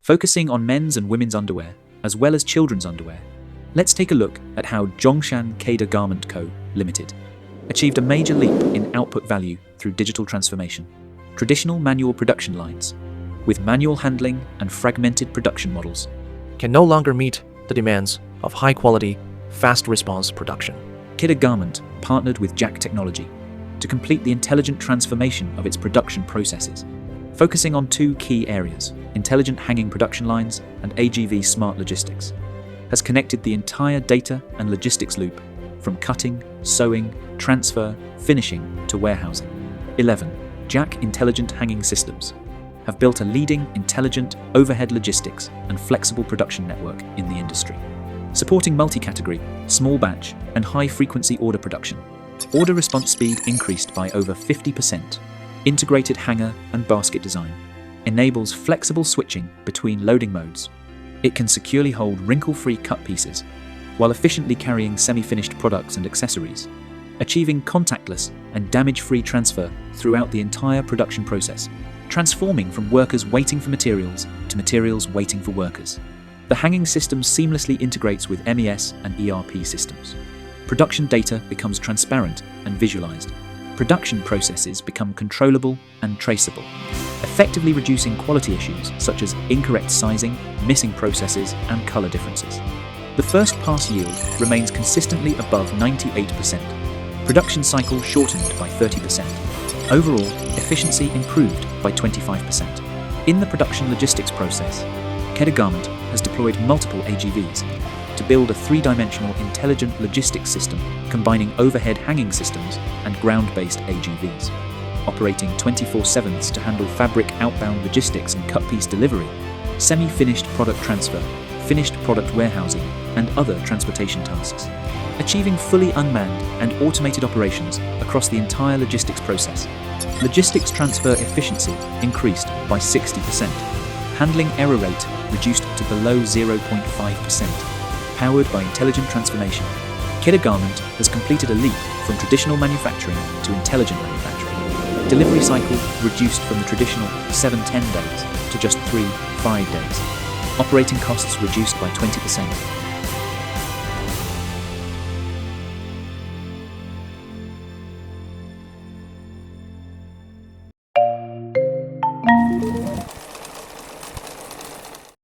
focusing on men's and women's underwear, as well as children's underwear. Let's take a look at how Zhongshan Keda Garment Co., Limited achieved a major leap in output value through digital transformation. Traditional manual production lines, with manual handling and fragmented production models, can no longer meet the demands of high-quality, fast-response production. Keda Garment partnered with Jack Technology to complete the intelligent transformation of its production processes, focusing on two key areas: intelligent hanging production lines and AGV smart logistics, has connected the entire data and logistics loop from cutting, sewing, transfer, finishing to warehousing. 11. Jack Intelligent Hanging Systems have built a leading intelligent overhead logistics and flexible production network in the industry, supporting multi-category, small batch, and high-frequency order production. Order response speed increased by over 50%. Integrated hanger and basket design enables flexible switching between loading modes. It can securely hold wrinkle-free cut pieces while efficiently carrying semi-finished products and accessories, achieving contactless and damage-free transfer throughout the entire production process, transforming from workers waiting for materials to materials waiting for workers. The hanging system seamlessly integrates with MES and ERP systems. Production data becomes transparent and visualized. Production processes become controllable and traceable, effectively reducing quality issues such as incorrect sizing, missing processes, and color differences. The first pass yield remains consistently above 98%. Production cycle shortened by 30%. Overall, efficiency improved by 25%. In the production logistics process, Keda Garment has deployed multiple AGVs to build a three-dimensional intelligent logistics system combining overhead hanging systems and ground-based AGVs. Operating 24/7 to handle fabric outbound logistics and cut-piece delivery, semi-finished product transfer, finished product warehousing, and other transportation tasks. Achieving fully unmanned and automated operations across the entire logistics process. Logistics transfer efficiency increased by 60%. Handling error rate reduced to below 0.5%. Powered by intelligent transformation, Keda Garment has completed a leap from traditional manufacturing to intelligent manufacturing. Delivery cycle reduced from the traditional 7-10 days to just 3-5 days. Operating costs reduced by 20%.